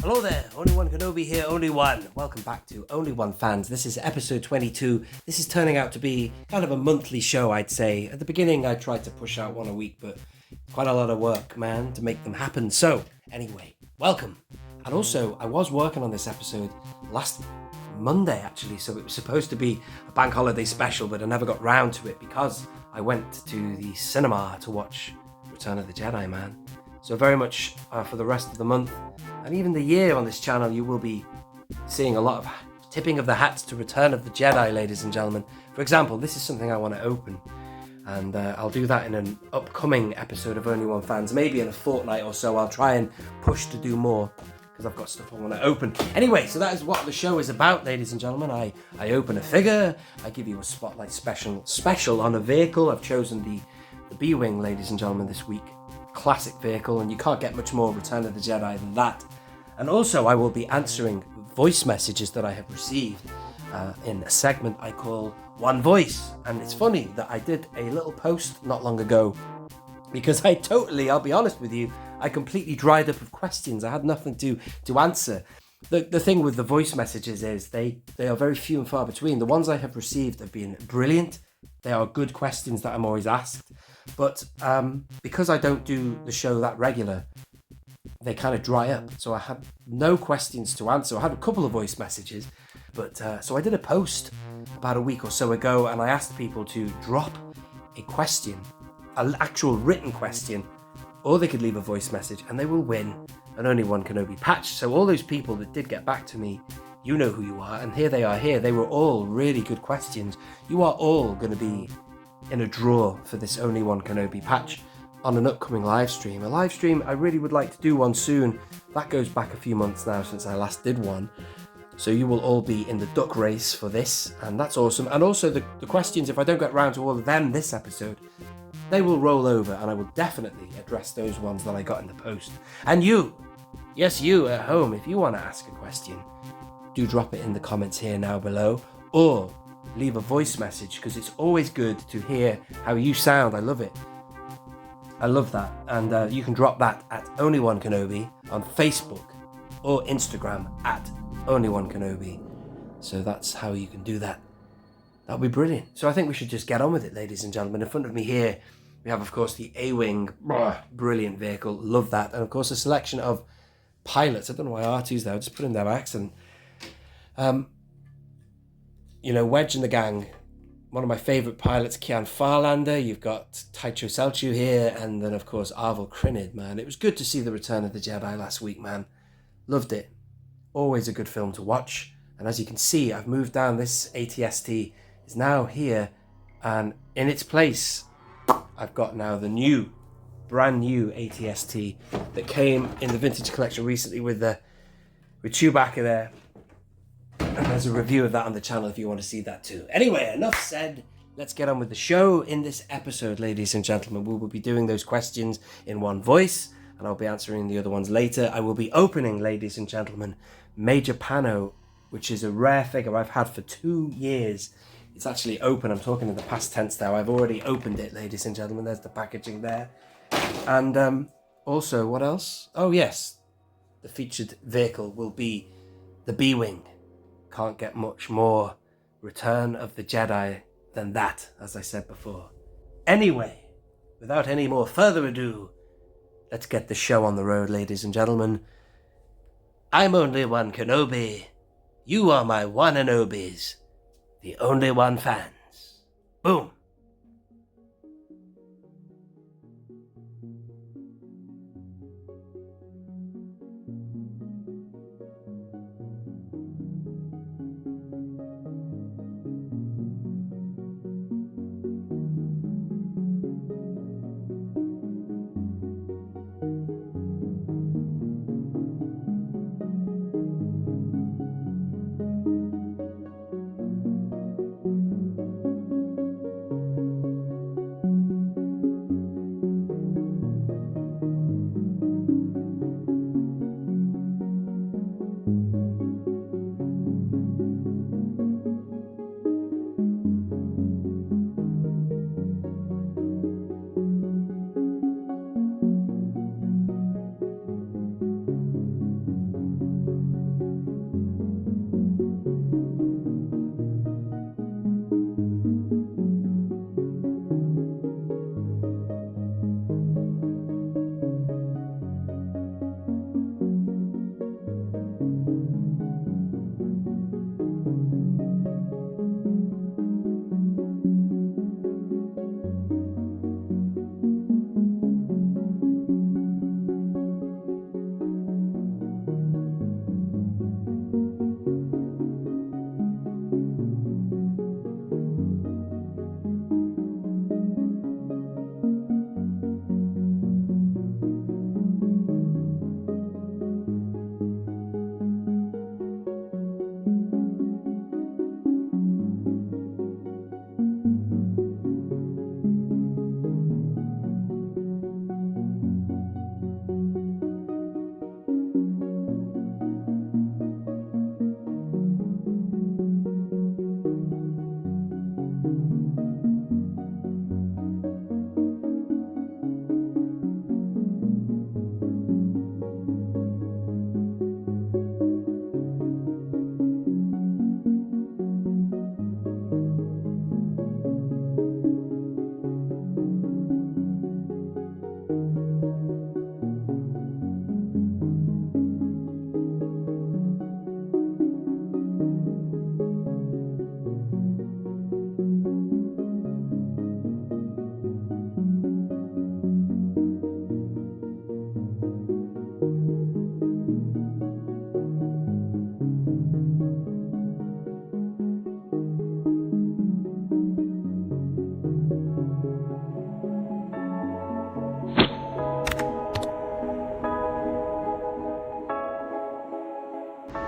Hello there, Only One Kenobi here, Only One. Welcome back to Only One Fans. This is episode 22. This is turning out to be kind of a monthly show, I'd say. At the beginning, I tried to push out one a week, but quite a lot of work, man, to make them happen. So, anyway, welcome. And also, I was working on this episode last Monday, actually, so it was supposed to be a bank holiday special, but I never got round to it because I went to the cinema to watch Return of the Jedi, man. So very much for the rest of the month and even the year on this channel, you will be seeing a lot of tipping of the hats to Return of the Jedi, ladies and gentlemen. For example, this is something I want to open, and I'll do that in an upcoming episode of Only One Fans. Maybe in a fortnight or so, I'll try and push to do more because I've got stuff I want to open. Anyway, so that is what the show is about, ladies and gentlemen. I open a figure, I give you a spotlight special on a vehicle. I've chosen the B-Wing, ladies and gentlemen, this week. Classic vehicle, and you can't get much more Return of the Jedi than that. And also I will be answering voice messages that I have received in a segment I call One Voice. And it's funny that I did a little post not long ago because I'll be honest with you, I completely dried up of questions. I had nothing to answer. The thing with the voice messages is they are very few and far between. The ones I have received have been brilliant. They are good questions that I'm always asked. But because I don't do the show that regular, they kind of dry up. So I had no questions to answer. I had a couple of voice messages. But so I did a post about a week or so ago, and I asked people to drop a question, an actual written question, or they could leave a voice message, and they will win an Only One Kenobi patch. So all those people that did get back to me, you know who you are, and here they are here. They were all really good questions. You are all going to be in a draw for this Only One Kenobi patch on an upcoming live stream. A live stream, I really would like to do one soon. That goes back a few months now since I last did one. So you will all be in the duck race for this, and that's awesome. And also the questions, if I don't get round to all of them this episode, they will roll over, and I will definitely address those ones that I got in the post. And you, yes, you at home, if you want to ask a question, do drop it in the comments here now below, or leave a voice message, because it's always good to hear how you sound. I love it. I love that. And you can drop that at Only One Kenobi on Facebook or Instagram at Only One Kenobi. So that's how you can do that. That'll be brilliant. So I think we should just get on with it, ladies and gentlemen. In front of me here, we have, of course, the A-Wing. Brilliant vehicle. Love that. And, of course, a selection of pilots. I don't know why R2's there. I'll just put in there by accident. You know, Wedge and the gang, one of my favourite pilots, Kian Farlander. You've got Taicho Selchu here, and then, of course, Arvel Crinid, man. It was good to see The Return of the Jedi last week, man. Loved it. Always a good film to watch. And as you can see, I've moved down. This ATST is now here, and in its place, I've got now the brand new ATST that came in the Vintage Collection recently with Chewbacca there. And there's a review of that on the channel if you want to see that too. Anyway, enough said. Let's get on with the show. In this episode, ladies and gentlemen, we will be doing those questions in one voice, and I'll be answering the other ones later. I will be opening, ladies and gentlemen, Major Panno, which is a rare figure I've had for 2 years. It's actually open. I'm talking in the past tense now. I've already opened it, ladies and gentlemen. There's the packaging there. And also, what else? Oh, yes. The featured vehicle will be the B-Wing. Can't get much more Return of the Jedi than that, as I said before. Anyway, without any more further ado, let's get the show on the road, ladies and gentlemen. I'm only One Kenobi. You are my One Kenobis. The only one fans. Boom.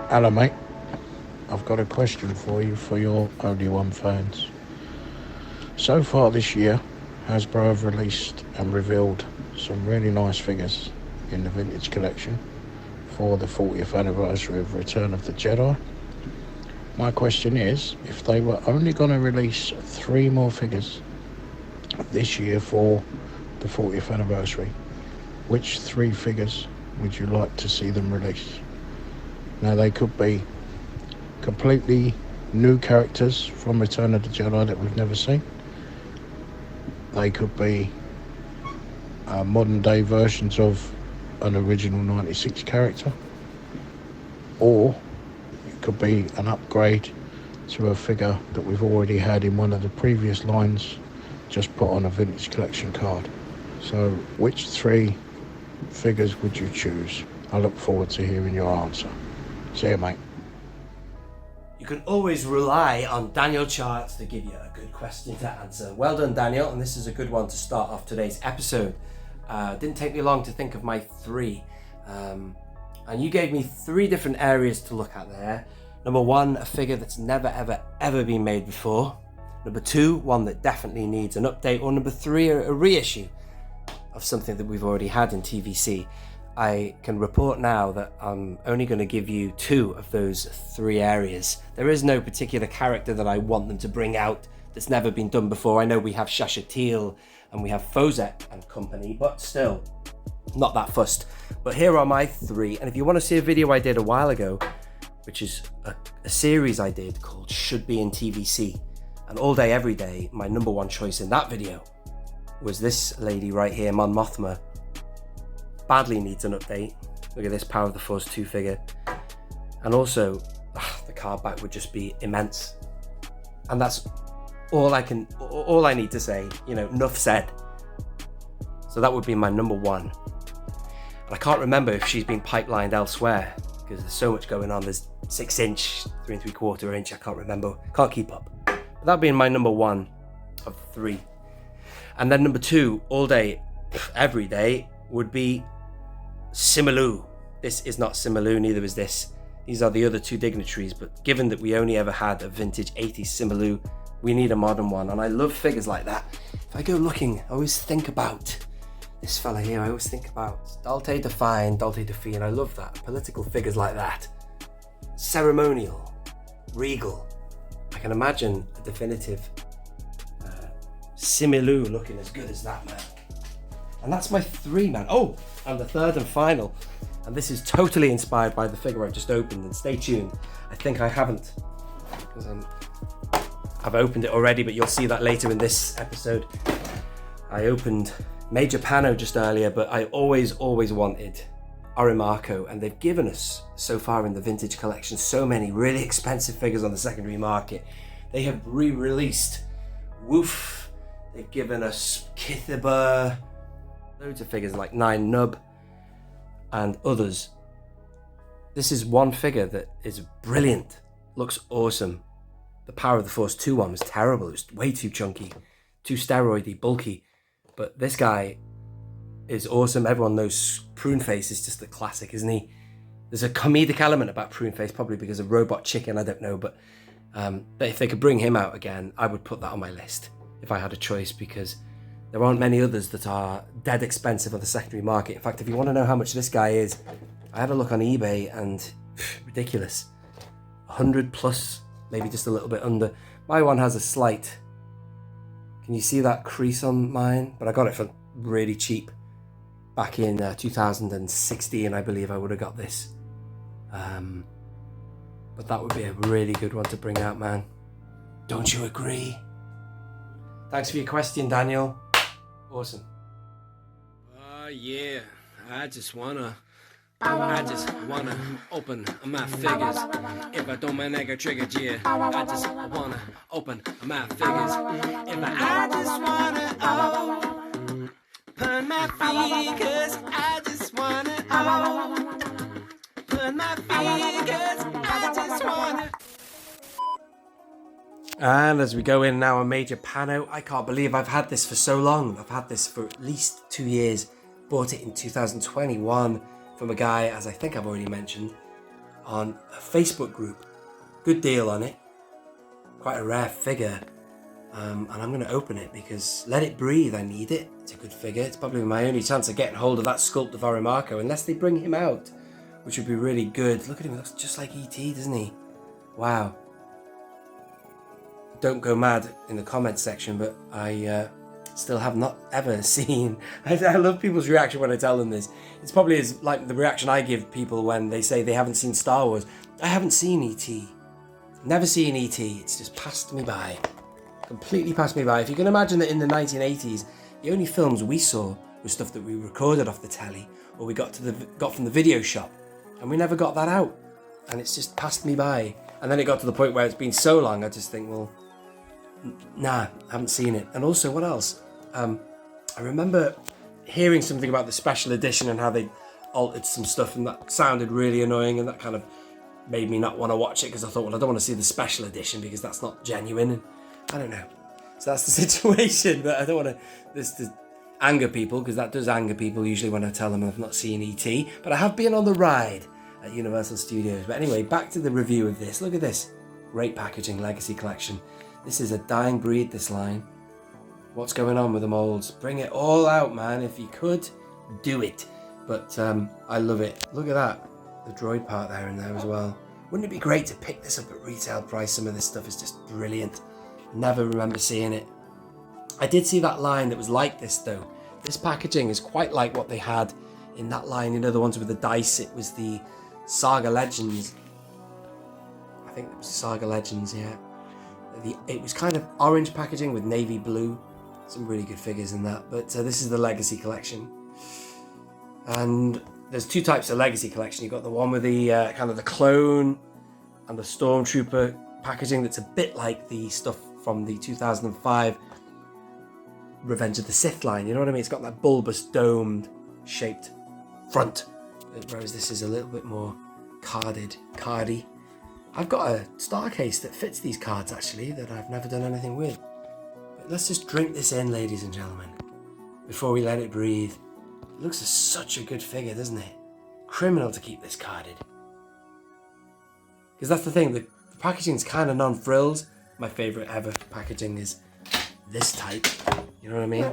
Hello mate, I've got a question for you for your Only One fans. So far this year, Hasbro have released and revealed some really nice figures in the vintage collection for the 40th anniversary of Return of the Jedi. My question is, if they were only going to release 3 more figures this year for the 40th anniversary, which 3 figures would you like to see them release? Now, they could be completely new characters from Return of the Jedi that we've never seen. They could be modern day versions of an original 96 character, or it could be an upgrade to a figure that we've already had in one of the previous lines, just put on a vintage collection card. So which 3 figures would you choose? I look forward to hearing your answer. See you, mate. You can always rely on Daniel Charts to give you a good question to answer. Well done, Daniel, and this is a good one to start off today's episode. Didn't take me long to think of my 3. And you gave me 3 different areas to look at there. Number 1, a figure that's never, ever been made before. Number 2, one that definitely needs an update. Or number 3, a reissue of something that we've already had in TVC. I can report now that I'm only going to give you 2 of those 3 areas. There is no particular character that I want them to bring out that's never been done before. I know we have Shasha Teal and we have Fozek and company, but still not that fussed. But here are my 3, and if you want to see a video I did a while ago, which is a series I did called Should Be in TVC, and all day every day, my number 1 choice in that video was this lady right here, Mon Mothma. Badly needs an update. Look at this Power of the Force 2 figure. And also, the card back would just be immense. And that's all I need to say, enough said. So that would be my number one. And I can't remember if she's been pipelined elsewhere because there's so much going on. There's 6-inch, 3 3/4 inch, I can't remember, can't keep up. But that being my number one of the three. And then number two, all day, every day, would be Simalu. This is not Simalu, neither is this. These are the other two dignitaries, but given that we only ever had a vintage 80s Simalu, we need a modern one. And I love figures like that. If I go looking, I always think about this fella here. I always think about Dalte Define, Dalte Defi, and I love that. Political figures like that. Ceremonial, regal. I can imagine a definitive Simalu looking as good as that, man. And that's my three, man. Oh, and the third and final. And this is totally inspired by the figure I've just opened. And stay tuned. I think I haven't, because I've opened it already, but you'll see that later in this episode. I opened Major Panno just earlier, but I always wanted Orimarco, and they've given us, so far in the vintage collection, so many really expensive figures on the secondary market. They have re-released Woof, they've given us Kithiba, loads of figures like Nine Nub, and others. This is one figure that is brilliant, looks awesome. The Power of the Force 2 one was terrible, it was way too chunky, too steroidy, bulky. But this guy is awesome. Everyone knows Pruneface is just a classic, isn't he? There's a comedic element about Pruneface, probably because of Robot Chicken, I don't know. But if they could bring him out again, I would put that on my list if I had a choice, because there aren't many others that are dead expensive on the secondary market. In fact, if you want to know how much this guy is, I had a look on eBay and ridiculous. 100 plus, maybe just a little bit under. My one has a slight... Can you see that crease on mine? But I got it for really cheap. Back in 2016, I believe I would have got this. But that would be a really good one to bring out, man. Don't you agree? Thanks for your question, Daniel. Awesome. Yeah, I just wanna open my figures. If I don't mind, I got triggered, yeah. I just wanna open my figures. If I just wanna open my figures. I just wanna open my figures. I just wanna. And as we go in now, a Major Panno. I can't believe I've had this for so long. I've had this for at least 2 years. Bought it in 2021 from a guy, as I think I've already mentioned, on a Facebook group. Good deal on it. Quite a rare figure. And I'm going to open it because let it breathe. I need it. It's a good figure. It's probably my only chance of getting hold of that sculpt of Orimarco, unless they bring him out, which would be really good. Look at him. He looks just like E.T., doesn't he? Wow. Don't go mad in the comments section, but I still have not ever seen... I love people's reaction when I tell them this. It's probably as like the reaction I give people when they say they haven't seen Star Wars. I haven't seen E.T. Never seen E.T. It's just passed me by. Completely passed me by. If you can imagine that in the 1980s, the only films we saw were stuff that we recorded off the telly or we got from the video shop, and we never got that out. And it's just passed me by. And then it got to the point where it's been so long, I just think, well, nah, I haven't seen it. And also, what else? I remember hearing something about the special edition and how they altered some stuff, and that sounded really annoying, and that kind of made me not want to watch it because I thought, well, I don't want to see the special edition because that's not genuine, and I don't know. So that's the situation, but I don't want to anger people, because that does anger people usually when I tell them I've not seen E.T. But I have been on the ride at Universal Studios. But anyway, back to the review of this. Look at this. Great packaging, Legacy Collection. This is a dying breed, this line. What's going on with the molds? Bring it all out, man. If you could, do it. But I love it. Look at that. The droid part there in there as well. Wouldn't it be great to pick this up at retail price? Some of this stuff is just brilliant. Never remember seeing it. I did see that line that was like this, though. This packaging is quite like what they had in that line. You know, the ones with the dice. It was the Saga Legends. I think it was Saga Legends, yeah. It was kind of orange packaging with navy blue Some really good figures in that. But this is the Legacy Collection. And there's two types of Legacy Collection. You've got the one with the kind of the clone and the Stormtrooper packaging that's a bit like the stuff from the 2005 Revenge of the Sith line. You know what I mean? It's got that bulbous, domed shaped front. Whereas this is a little bit more cardy. I've got a star case that fits these cards actually that I've never done anything with. But let's just drink this in, ladies and gentlemen, before we let it breathe. It looks like such a good figure, doesn't it? Criminal to keep this carded. Because that's the thing, the packaging's kind of non-frills. My favourite ever packaging is this type, you know what I mean?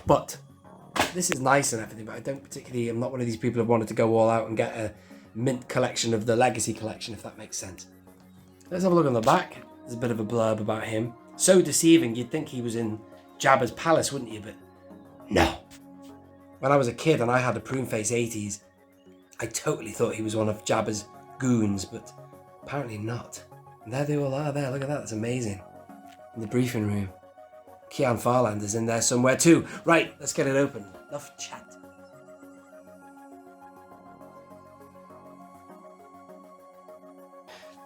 But this is nice and everything, but I'm not one of these people who wanted to go all out and get a mint collection of the Legacy Collection, if that makes sense. Let's have a look on the back. There's a bit of a blurb about him. So deceiving, you'd think he was in Jabba's palace, wouldn't you? But no. When I was a kid and I had a prune face 80s, I totally thought he was one of Jabba's goons, but apparently not. And there they all are there, look at that, that's amazing. In the briefing room. Keon Farlander's in there somewhere too. Right, let's get it open. Enough chat.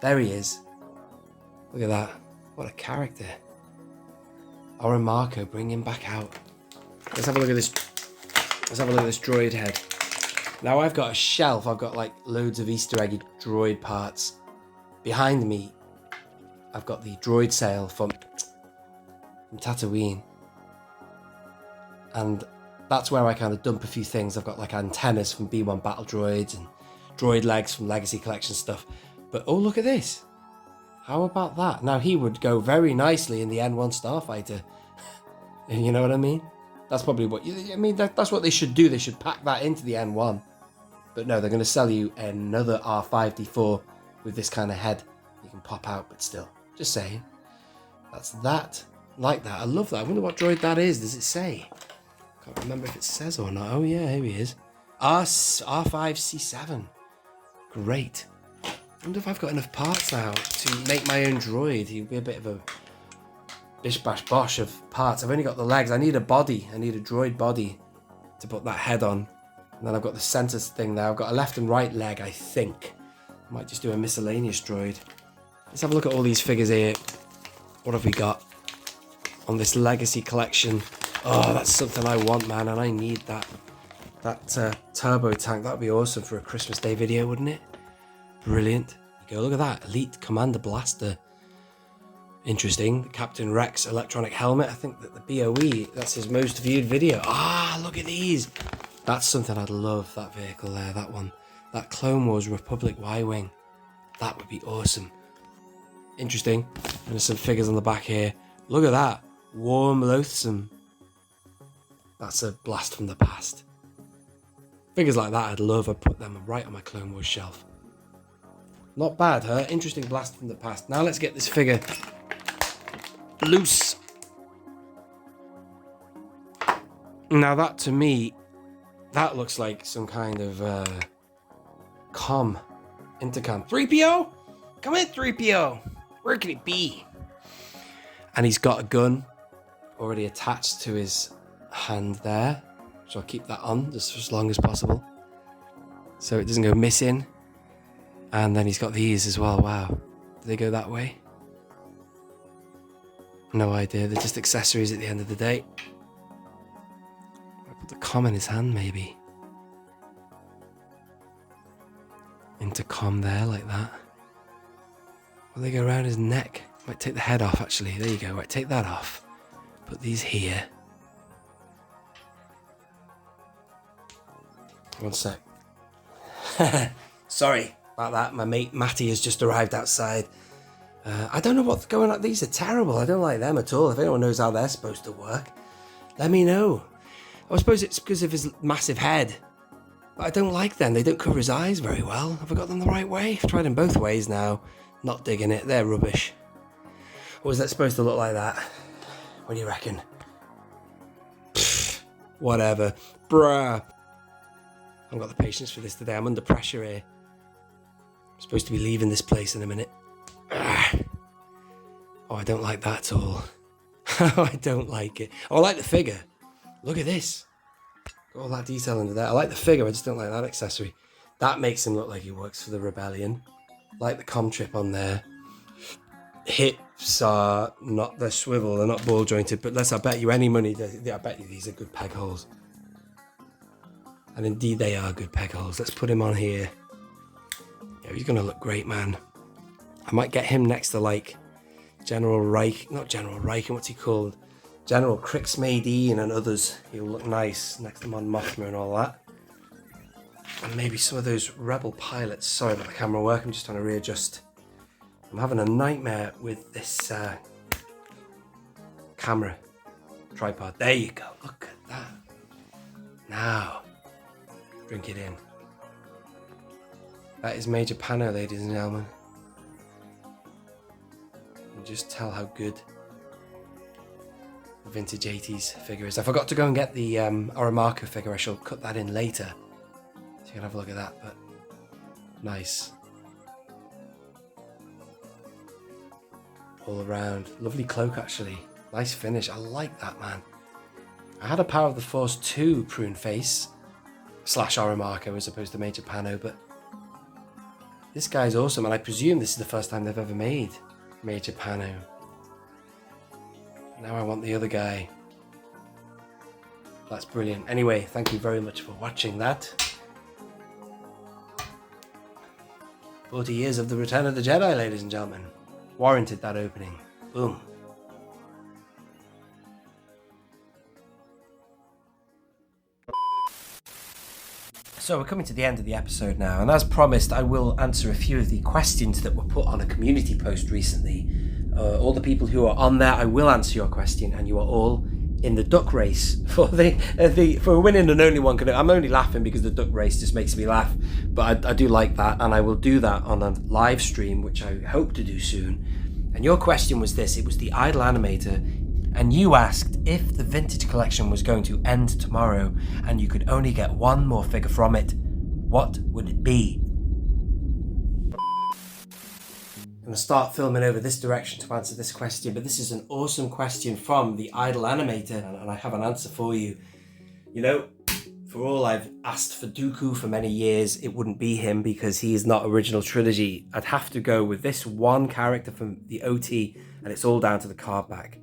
There he is. Look at that. What a character. Oren Marco, bring him back out. Let's have a look at this. Let's have a look at this droid head. Now I've got a shelf. I've got like loads of Easter eggy droid parts. Behind me, I've got the droid sale from Tatooine. And that's where I kind of dump a few things. I've got like antennas from B1 Battle Droids and droid legs from Legacy Collection stuff. But oh, look at this. How about that? Now he would go very nicely in the N1 Starfighter. You know what I mean? That's probably what that's what they should do. They should pack that into the N1. But no, they're going to sell you another R5D4 with this kind of head. You can pop out, but still. Just saying. That's that. Like that. I love that. I wonder what droid that is. Does it say? Can't remember if it says or not. Oh yeah, here he is. R5C7. Great. I wonder if I've got enough parts now to make my own droid. He'd be a bit of a bish bash bosh of parts. I've only got the legs. I need a body. I need a droid body to put that head on. And then I've got the center thing there. I've got a left and right leg, I think. I might just do a miscellaneous droid. Let's have a look at all these figures here. What have we got on this Legacy Collection? Oh, that's something I want, man, and I need that. That turbo tank. That would be awesome for a Christmas Day video, wouldn't it? Brilliant. You go, look at that. Elite Commander Blaster. Interesting. The Captain Rex electronic helmet. I think that the BOE, that's his most viewed video. Ah, look at these. That's something I'd love, that vehicle there, that one. That Clone Wars Republic Y-Wing. That would be awesome. Interesting. And there's some figures on the back here. Look at that. Warm Loathsome. That's a blast from the past. Figures like that I'd love. I'd put them right on my Clone Wars shelf. Not bad, huh? Interesting blast from the past. Now let's get this figure loose. Now that, to me, that looks like some kind of intercom. 3PO? Come in, 3PO. Where can it be? And he's got a gun already attached to his hand there. So I'll keep that on just for as long as possible, so it doesn't go missing. And then he's got these as well. Wow. Do they go that way? No idea. They're just accessories at the end of the day. I'll put the comm in his hand, maybe. Intercom there, like that. Will they go around his neck? Might take the head off, actually. There you go. Right, take that off. Put these here. One sec. Sorry about that. My mate Matty has just arrived outside. I don't know what's going on. These are terrible. I don't like them at all. If anyone knows how they're supposed to work, let me know. I suppose it's because of his massive head. But I don't like them. They don't cover his eyes very well. Have I got them the right way? I've tried them both ways now. Not digging it. They're rubbish. Or is that supposed to look like that? What do you reckon? Pfft, whatever. Bruh. I haven't got the patience for this today. I'm under pressure here. I'm supposed to be leaving this place in a minute. Oh, I don't like that at all. I don't like it. Oh, I like the figure. Look at this. Got all that detail into there. I like the figure, I just don't like that accessory. That makes him look like he works for the rebellion. Like the com trip on there. Hips are not, they're swivel, they're not ball jointed, but I bet you any money, I bet you these are good peg holes. And indeed they are good peg holes. Let's put him on here. Yeah, he's gonna look great, man. I might get him next to like General Reich, not General Reich, what's he called? General Kriegsmadine and others. He'll look nice next to Mon Mothma and all that. And maybe some of those rebel pilots. Sorry about the camera work, I'm just trying to readjust. I'm having a nightmare with this camera tripod. There you go, look at that. Now, drink it in. That is Major Panno, ladies and gentlemen. You can just tell how good the vintage 80s figure is. I forgot to go and get the Aramaka figure. I shall cut that in later, so you can have a look at that. But nice, all around, lovely cloak actually. Nice finish. I like that, man. I had a Power of the Force 2 prune face / Aramaka as opposed to Major Panno, but this guy's awesome, and I presume this is the first time they've ever made Major Panno. Now I want the other guy. That's brilliant. Anyway, thank you very much for watching that. 40 years of the Return of the Jedi, ladies and gentlemen. Warranted that opening. Boom. So we're coming to the end of the episode now, and as promised, I will answer a few of the questions that were put on a community post recently. All the people who are on there, I will answer your question, and you are all in the duck race for for winning an Only One Kenobi. I'm only laughing because the duck race just makes me laugh, but I do like that, and I will do that on a live stream, which I hope to do soon. And your question was this: it was the Idol Animator, and you asked if the vintage collection was going to end tomorrow and you could only get one more figure from it, what would it be? I'm going to start filming over this direction to answer this question, but this is an awesome question from the Idol Animator, and I have an answer for you. You know, for all I've asked for Dooku for many years, it wouldn't be him because he is not original trilogy. I'd have to go with this one character from the OT, and it's all down to the card back.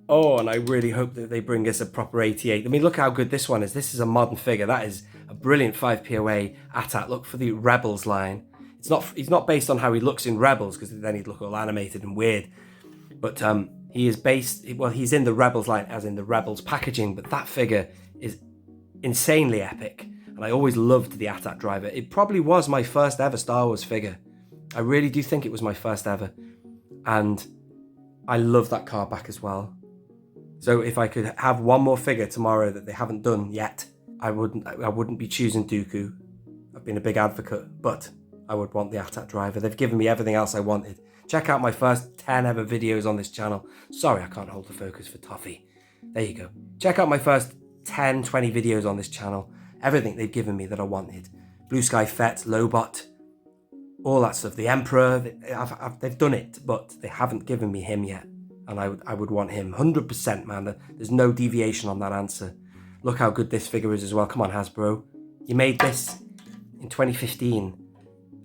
Oh, and I really hope that they bring us a proper 88. I mean, look how good this one is. This is a modern figure. That is a brilliant 5POA AT-AT. Look for the Rebels line. He's not based on how he looks in Rebels, because then he'd look all animated and weird. But he is based, well, he's in the Rebels line, as in the Rebels packaging, but that figure is insanely epic. And I always loved the AT-AT driver. It probably was my first ever Star Wars figure. I really do think it was my first ever. And I love that card back as well. So if I could have one more figure tomorrow that they haven't done yet, I wouldn't be choosing Dooku. I've been a big advocate, but I would want the AT-AT driver. They've given me everything else I wanted. Check out my first 10 ever videos on this channel. Sorry, I can't hold the focus for Toffee. There you go. Check out my first 10, 20 videos on this channel. Everything they've given me that I wanted. Blue Sky Fett, Lobot, all that stuff. The Emperor, they've done it, but they haven't given me him yet. And I would want him 100%, man. There's no deviation on that answer. Look how good this figure is as well. Come on, Hasbro. You made this in 2015.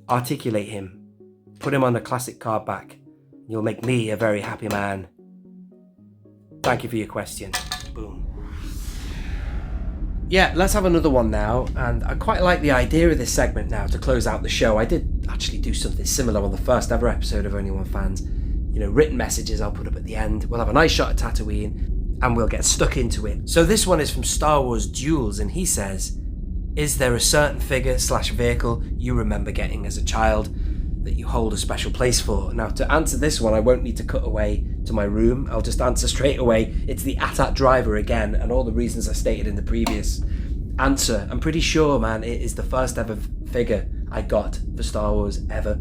Articulate him. Put him on a classic card back. You'll make me a very happy man. Thank you for your question. Boom. Yeah, let's have another one now. And I quite like the idea of this segment now to close out the show. I did actually do something similar on the first ever episode of Only One Fans. You know, written messages I'll put up at the end. We'll have a nice shot at Tatooine and we'll get stuck into it. So this one is from Star Wars Duels, and he says, is there a certain figure / vehicle you remember getting as a child that you hold a special place for? Now, to answer this one, I won't need to cut away to my room. I'll just answer straight away. It's the AT-AT driver again, and all the reasons I stated in the previous answer. I'm pretty sure, man, it is the first ever figure I got for Star Wars ever.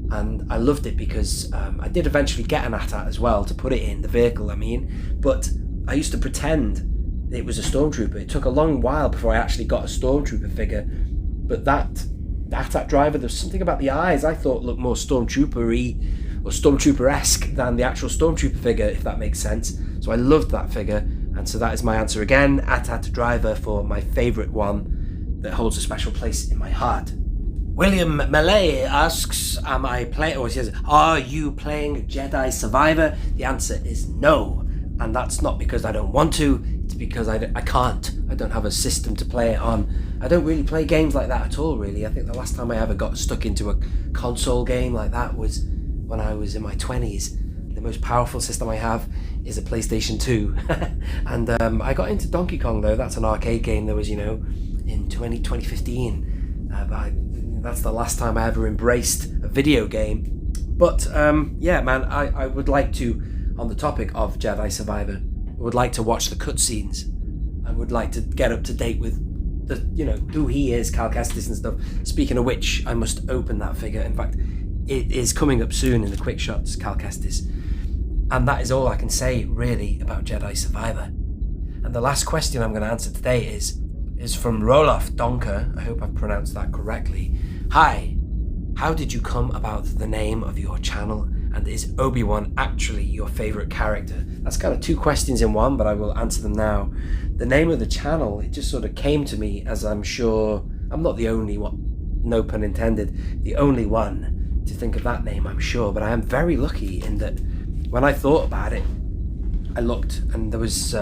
And I loved it because I did eventually get an AT-AT as well to put it in, the vehicle I mean, but I used to pretend it was a Stormtrooper. It took a long while before I actually got a Stormtrooper figure, but that AT-AT driver, there's something about the eyes I thought looked more Stormtrooper-y, or Stormtrooper-esque than the actual Stormtrooper figure, if that makes sense. So I loved that figure, and so that is my answer again, AT-AT Driver, for my favourite one that holds a special place in my heart. William Malay asks, he says, are you playing Jedi Survivor? The answer is no, and that's not because I don't want to, it's because I can't. I don't have a system to play it on. I don't really play games like that at all, really. I think the last time I ever got stuck into a console game like that was when I was in my 20s. The most powerful system I have is a PlayStation 2. And I got into Donkey Kong, though. That's an arcade game that was, in 2015. That's the last time I ever embraced a video game. But yeah, man, I would like to, on the topic of Jedi Survivor, I would like to watch the cutscenes. I would like to get up to date with the, who he is, Cal Kestis and stuff. Speaking of which, I must open that figure. In fact, it is coming up soon in the quick shots, Cal Kestis. And that is all I can say, really, about Jedi Survivor. And the last question I'm going to answer today is from Roloff Donker. I hope I've pronounced that correctly. Hi, how did you come about the name of your channel? And is Obi-Wan actually your favourite character? That's kind of two questions in one, but I will answer them now. The name of the channel, it just sort of came to me, as I'm sure I'm not the only one, no pun intended, the only one to think of that name, I'm sure. But I am very lucky in that when I thought about it, I looked and there was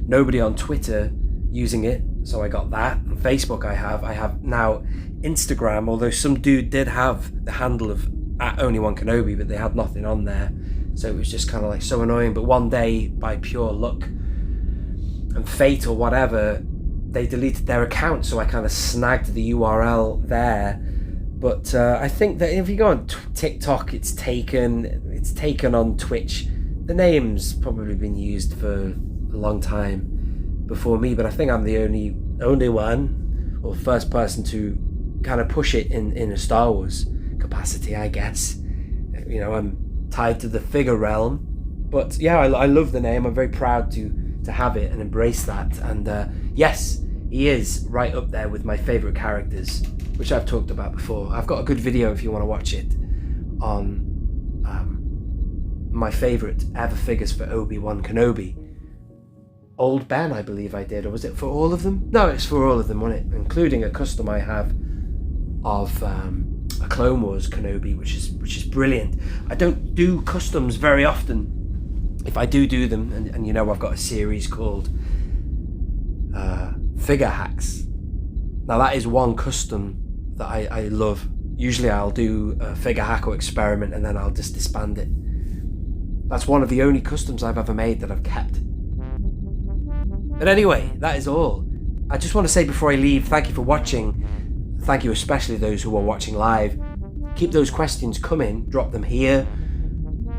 nobody on Twitter using it, so I got that. On Facebook I have now Instagram, although some dude did have the handle of @only One Kenobi, but they had nothing on there, so it was just kind of like so annoying. But one day, by pure luck and fate or whatever, they deleted their account, so I kind of snagged the URL there. But I think that if you go on TikTok, it's taken on Twitch. The name's probably been used for a long time before me, but I think I'm the only one, or first person to kind of push it in a Star Wars capacity, I guess. I'm tied to the figure realm, but yeah, I love the name. I'm very proud to have it and embrace that. And yes, he is right up there with my favourite characters, which I've talked about before. I've got a good video if you want to watch it on my favourite ever figures for Obi-Wan Kenobi. Old Ben, I believe I did, or was it for all of them? No, it's for all of them, wasn't it? Including a custom I have of a Clone Wars Kenobi, which is brilliant. I don't do customs very often. If I do them, and I've got a series called Figure Hacks. Now that is one custom that I love. Usually I'll do a figure hack or experiment and then I'll just disband it. That's one of the only customs I've ever made that I've kept. But anyway, that is all. I just want to say before I leave, thank you for watching. Thank you especially those who are watching live. Keep those questions coming, drop them here.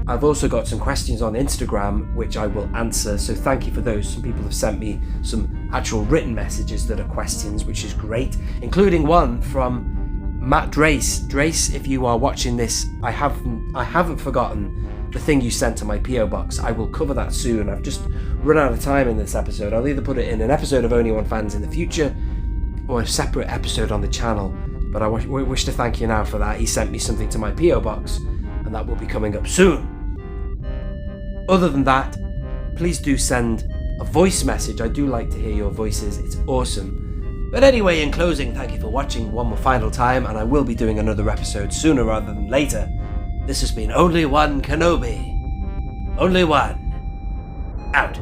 I've also got some questions on Instagram which I will answer, so thank you for those. Some people have sent me some actual written messages that are questions, which is great, including one from Matt Drace. Drace, if you are watching this, I haven't forgotten the thing you sent to my PO box. I will cover that soon. I've just run out of time in this episode. I'll either put it in an episode of Only One Fans in the future or a separate episode on the channel, but I wish to thank you now for that. He sent me something to my PO box and that will be coming up soon. Other than that, please do send a voice message. I do like to hear your voices. It's awesome. But anyway, in closing, thank you for watching one more final time, and I will be doing another episode sooner rather than later. This has been Only One Kenobi. Only One. Out.